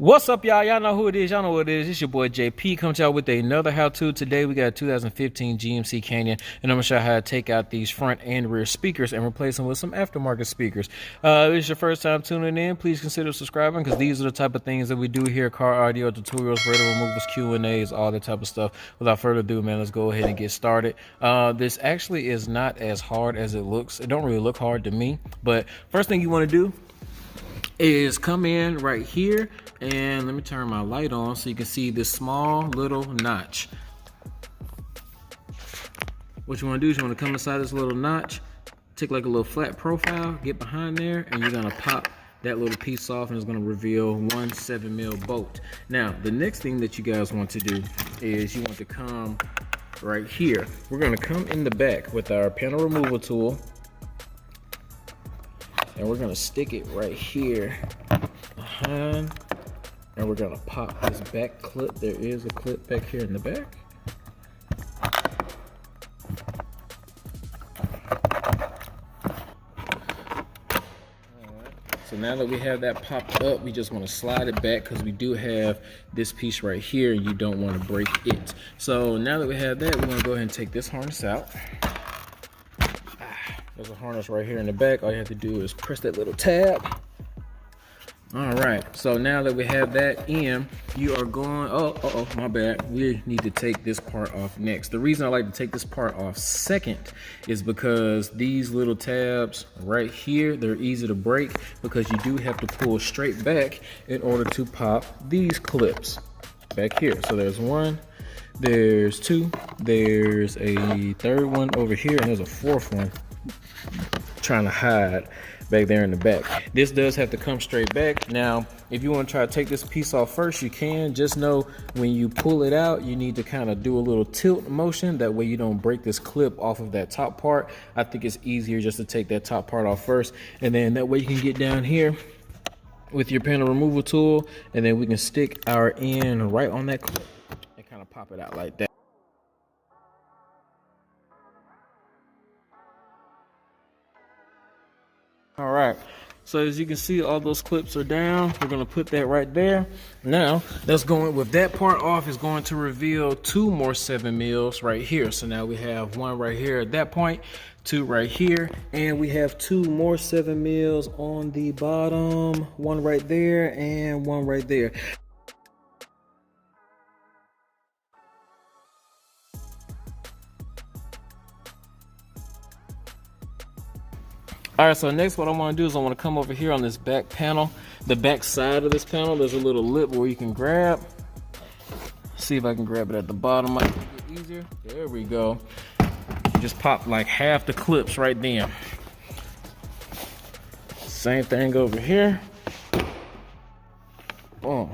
What's up, y'all? Y'all know who it is. Y'all know what it is. It's your boy JP coming to y'all with another how-to. Today we got a 2015 GMC Canyon, and I'm gonna show you how to take out these front and rear speakers and replace them with some aftermarket speakers. If this is your first time tuning in, please consider subscribing, because these are the type of things that we do here: car audio tutorials, radio removals, Q&As, all that type of stuff. Without further ado, man, let's go ahead and get started. This actually is not as hard as it looks. It don't really look hard to me, but first thing you want to do is come in right here, and let me turn my light on so you can see this small little notch. What you want to do is you want to come inside this little notch, take like a little flat profile, get behind there, and you're going to pop that little piece off, and it's going to reveal one 7mm bolt. Now the next thing that you guys want to do is you want to come right here. We're going to come in the back with our panel removal tool, and we're gonna stick it right here behind, and we're gonna pop this back clip. There is a clip back here in the back. So now that we have that popped up, we just want to slide it back, because we do have this piece right here and you don't want to break it. So now that we have that, we're going to go ahead and take this harness out. There's a harness right here in the back. All you have to do is press that little tab. All right, so now that we have that in, you are going, oh, my bad. We need to take this part off next. The reason I like to take this part off second is because these little tabs right here, they're easy to break, because you do have to pull straight back in order to pop these clips back here. So there's one, there's two, there's a third one over here, and there's a fourth one trying to hide back there in the back. This does have to come straight back. Now if you want to try to take this piece off first, you can. Just know when you pull it out, you need to kind of do a little tilt motion, that way you don't break this clip off of that top part. I think it's easier just to take that top part off first, and then that way you can get down here with your panel removal tool, and then we can stick our end right on that clip and kind of pop it out like that. All right, so as you can see, all those clips are down. We're gonna put that right there. Now that's going, with that part off, is going to reveal two more 7mm right here. So now we have one right here at that point, two right here, and we have two more 7mm on the bottom, one right there and one right there. All right, so next what I want to do is I want to come over here on this back panel, the back side of this panel. There's a little lip where you can grab. See if I can grab it at the bottom, might be easier. There we go. You just pop like half the clips right there. Same thing over here. Boom.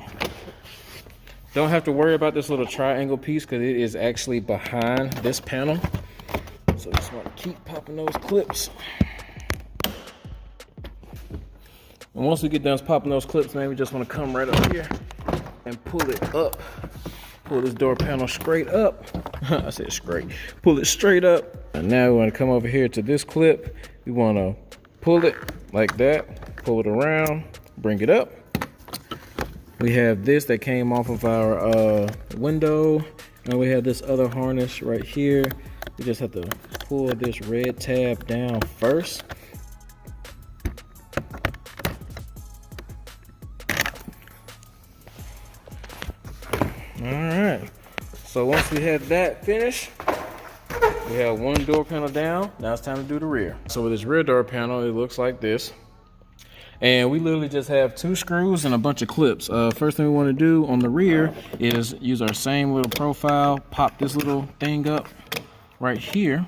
Don't have to worry about this little triangle piece, because it is actually behind this panel. So just want to keep popping those clips. And once we get done popping those clips, man, we just want to come right up here and pull it up. Pull this door panel straight up. I said straight. Pull it straight up. And now we want to come over here to this clip. We want to pull it like that. Pull it around. Bring it up. We have this that came off of our window. And we have this other harness right here. We just have to pull this red tab down first. All right, so once we have that finished, we have one door panel down. Now it's time to do the rear. So with this rear door panel, it looks like this. And we literally just have two screws and a bunch of clips. First thing we want to do on the rear is use our same little profile, pop this little thing up right here.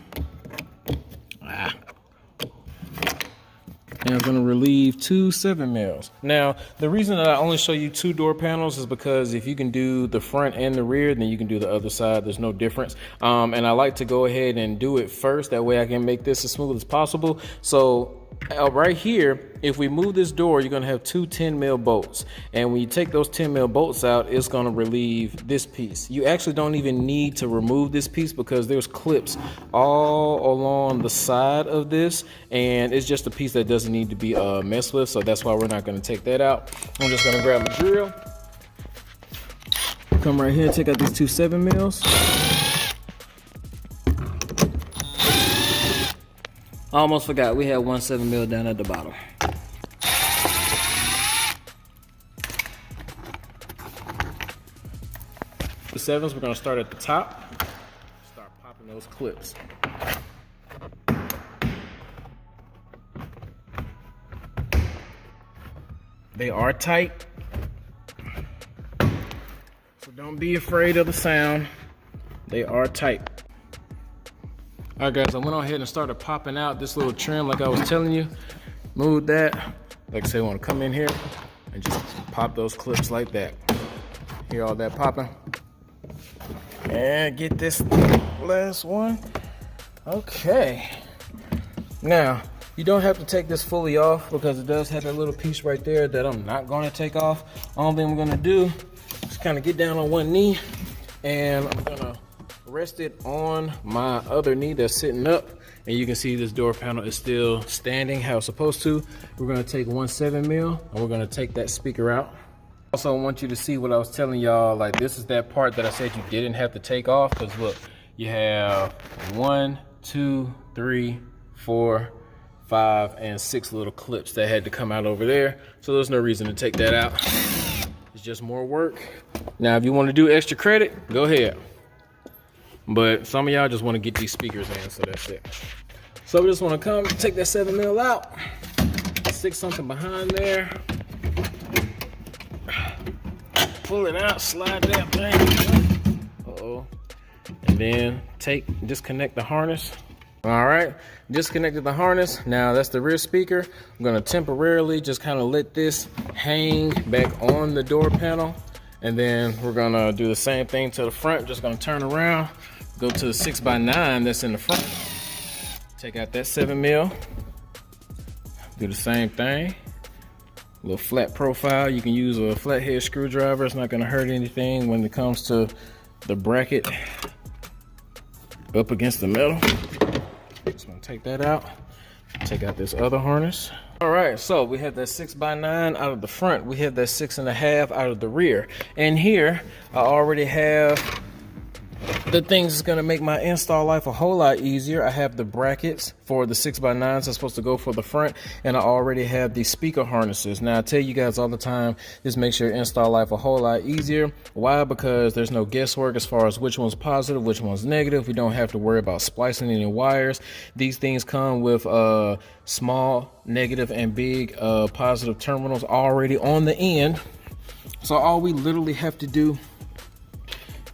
And I'm going to relieve two 7mm. Now, the reason that I only show you two door panels is because if you can do the front and the rear, then you can do the other side. There's no difference. And I like to go ahead and do it first. That way I can make this as smooth as possible. So right here, if we move this door, you're going to have two 10mm bolts. And when you take those 10mm bolts out, it's going to relieve this piece. You actually don't even need to remove this piece, because there's clips all along the side of this, and it's just a piece that doesn't need to be messed with. So that's why we're not going to take that out. I'm just going to grab my drill, Come right here and take out these two 7mm. I almost forgot, we have one 7mm down at the bottom. The 7s, we're gonna start at the top. Start popping those clips. They are tight, so don't be afraid of the sound. They are tight. All right, guys, I went on ahead and started popping out this little trim like I was telling you. Move that. Like I said, I want to come in here and just pop those clips like that. Hear all that popping? And get this last one. Okay. Now, you don't have to take this fully off because it does have that little piece right there that I'm not going to take off. Only thing I'm going to do is kind of get down on one knee, and I'm going to rest it on my other knee that's sitting up, and you can see this door panel is still standing how it's supposed to. We're going to take one 7mm and we're going to take that speaker out. Also, I want you to see what I was telling y'all, like this is that part that I said you didn't have to take off, because look, you have 1, 2, 3, 4, 5, and 6 little clips that had to come out over there, so there's no reason to take that out. It's just more work. Now if you want to do extra credit, go ahead. But some of y'all just want to get these speakers in, so that's it. So we just want to come, take that 7mm out, stick something behind there, pull it out, slide that thing. Uh-oh. And then disconnect the harness. All right, disconnected the harness. Now that's the rear speaker. I'm gonna temporarily just kind of let this hang back on the door panel. And then we're gonna do the same thing to the front. Just gonna turn around, go to the 6x9 that's in the front. Take out that 7mm. Do the same thing. A little flat profile. You can use a flathead screwdriver. It's not gonna hurt anything when it comes to the bracket up against the metal. Just gonna take that out. Take out this other harness. All right, so we have that 6x9 out of the front. We have that 6.5 out of the rear. And here, I already have the things that's gonna make my install life a whole lot easier. I have the brackets for the 6x9s that's supposed to go for the front, and I already have the speaker harnesses. Now I tell you guys all the time, this makes your install life a whole lot easier. Why? Because there's no guesswork as far as which one's positive, which one's negative. We don't have to worry about splicing any wires. These things come with small negative and big positive terminals already on the end. So all we literally have to do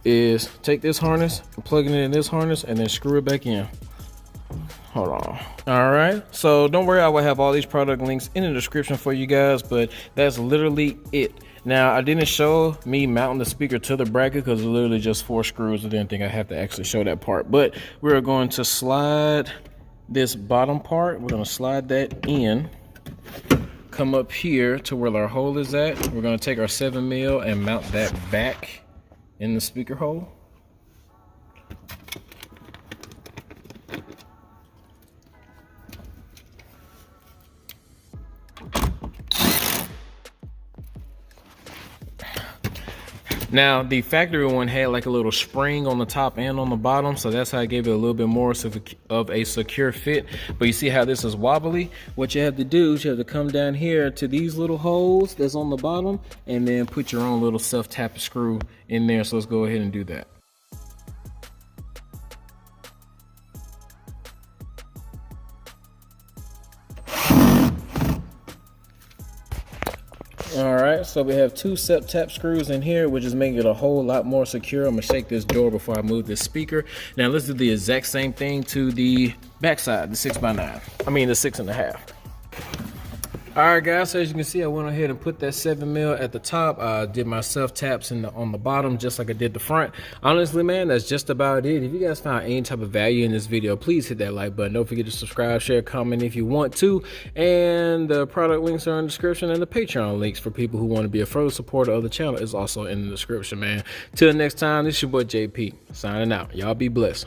is take this harness, plug it in this harness, and then screw it back in. Hold on. All right, so don't worry, I will have all these product links in the description for you guys, but that's literally it. Now, I didn't show me mounting the speaker to the bracket because it's literally just 4 screws. I didn't think I have to actually show that part, but we're going to slide this bottom part. We're gonna slide that in, come up here to where our hole is at. We're gonna take our 7mm and mount that back in the speaker hole. Now the factory one had like a little spring on the top and on the bottom, so that's how I gave it a little bit more of a secure fit. But you see how this is wobbly? What you have to do is you have to come down here to these little holes that's on the bottom and then put your own little self-tap screw in there. So let's go ahead and do that. All right, so we have 2 tap screws in here, which is making it a whole lot more secure. I'm gonna shake this door before I move this speaker. Now let's do the exact same thing to the backside, the 6x9. I mean the 6.5. All right, guys, so as you can see, I went ahead and put that 7mm at the top. I did my self-taps on the bottom, just like I did the front. Honestly, man, that's just about it. If you guys found any type of value in this video, please hit that like button. Don't forget to subscribe, share, comment if you want to. And the product links are in the description, and the Patreon links for people who want to be a further supporter of the channel is also in the description, man. Till next time, this is your boy JP, signing out. Y'all be blessed.